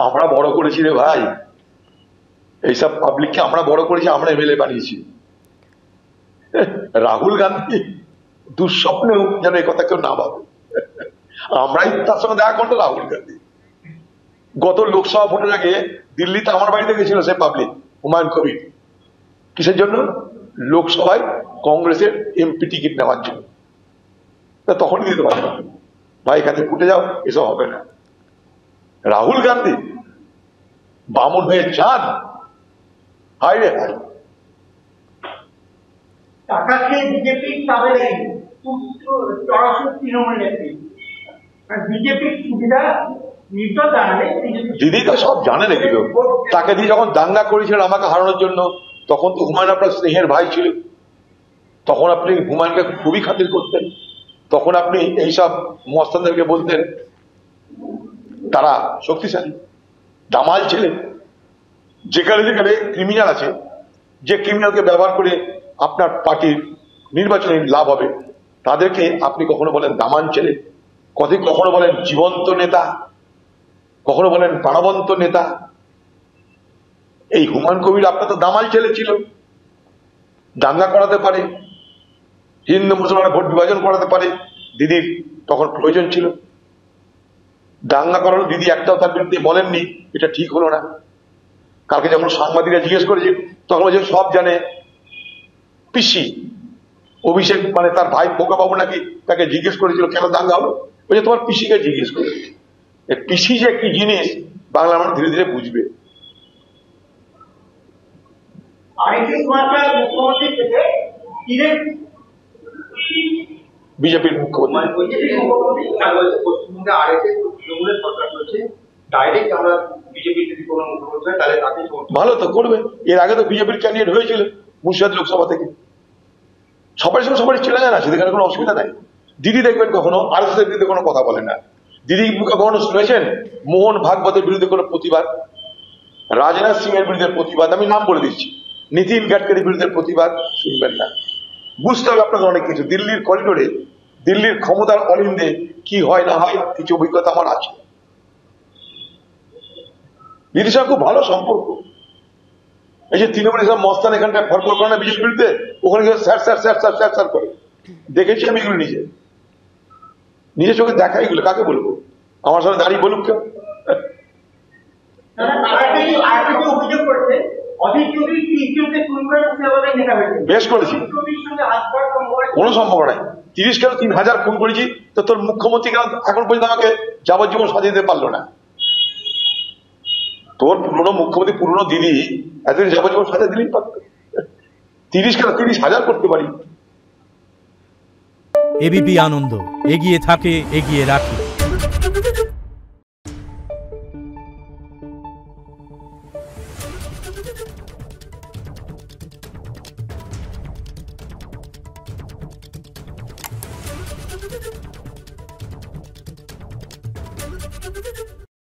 আমরা বড় করেছি রে ভাই, এইসব পাবলিককে আমরা বড় করেছি, আমরা এমএলএ বানিয়েছি। রাহুল গান্ধী দুঃস্বপ্নেও যেন এই কথা কেউ না ভাবে। আমরাই তার সঙ্গে দেখা করতো রাহুল গান্ধী। গত লোকসভা ভোটের আগে দিল্লিতে আমার বাড়িতে গেছিল সে পাবলিক, হুমায়ুন কবির। কিসের জন্য? লোকসভায় কংগ্রেসের এমপি টিকিট নেওয়ার জন্য। তখনই দিতে পারে ভাই এখানে ফুটে যাও, এসব হবে না। রাহুল গান্ধী বামন হয়ে চান? হাই রে হাই। টাকা খেয়ে বিজেপির তাদের তৃণমূল নেত্রী বিজেপির সুবিধা দিদি তো সব জানে নাকি? তো তাকে দিয়ে যখন দাঙ্গা করেছিলেন আমাকে হারানোর জন্য, তখন তো হুমায়ুন আপনার স্নেহের ভাই ছিল। তখন আপনি হুমায়ুনকে খুবই খাতির করতেন। তখন আপনি এইসব মস্তানদেরকে বলতেন তারা শক্তিশালী, দামাল ছেলে। যেখানে যেখানে ক্রিমিনাল আছে, যে ক্রিমিনালকে ব্যবহার করে আপনার পার্টির নির্বাচনে লাভ হবে, তাদেরকে আপনি কখনো বলেন দামান ছেলে, কখনো বলেন জীবন্ত নেতা, কখনো বলেন প্রাণবন্ত নেতা। এই হুমায়ুন কবির আপনার তো দামাল ছেলে ছিল। দাঙ্গা করাতে পারে, হিন্দু মুসলমানের ভোট বিভাজন করাতে পারে, দিদির তখন প্রয়োজন ছিল। দাঙ্গা করানো দিদি একটাও তার বিরুদ্ধে বলেননি এটা ঠিক হলো না। কালকে যখন সাংবাদিকরা জিজ্ঞেস করেছে তখন বলছে সব জানে পিসি অভিষেক, মানে তার ভাই খোকাবাবু নাকি তাকে জিজ্ঞেস করেছিল কেন দাঙ্গা হলো, বলছে তোমার পিসিকে জিজ্ঞেস করে। পিসি যে কি জিনিস বাংলা মানুষ ধীরে ধীরে বুঝবে। বিজেপির মুখ্যমন্ত্রী ভালো তো করবে। এর আগে তো বিজেপির ক্যান্ডিডেট হয়েছিল মুর্শিদাবাদ লোকসভা থেকে, সবার সঙ্গে সবারই চেনা জানা আছে, সেখানে কোনো অসুবিধা নাই। দিদি দেখবেন কখনো আরএসএস এর বিরুদ্ধে কোনো কথা বলে না। দিদি কখনো শুনেছেন মোহন ভাগবতের বিরুদ্ধে কোনো প্রতিবাদ, রাজনাথ সিং এর বিরুদ্ধে প্রতিবাদ, আমি নাম বলে দিচ্ছি, নীতিন গাডকারির বিরুদ্ধে প্রতিবাদ শুনবেন না। বুঝতে হবে আপনাদের অনেক কিছু। দিল্লির করিডোরে, দিল্লির ক্ষমতার অলিন্দে কি হয় না হয় কিছু অভিজ্ঞতা আমার আছে। দিদির সঙ্গে খুব ভালো সম্পর্ক। এই যে তৃণমূল সব মস্তান এখানটা ফরফর করে না বিজেপির বিরুদ্ধে, ওখানে sir sir sir sir sir sir করে দেখেছি আমি এগুলো নিজের চোখে দেখা। এগুলো কাকে বলবো? আমার সাথে দাঁড়িয়ে বলুক কেউ। বেশ করেছি, কোনো সম্পর্ক নাই। 30 কেন 3000 খুন করেছি, তো তোর মুখ্যমন্ত্রী কেন এখন পর্যন্ত আমাকে যাবজ্জীবন সাজিয়ে দিতে পারলো না? তোর পুরনো মুখ্যমন্ত্রী পুরনো দিদি এতদিন যাবজ্জীবন সাজিয়ে দিলেই পারত। 30 কেন 30,000 করতে পারি। এবিপি আনন্দ, এগিয়ে থাকে, এগিয়ে রাখে। Thank you.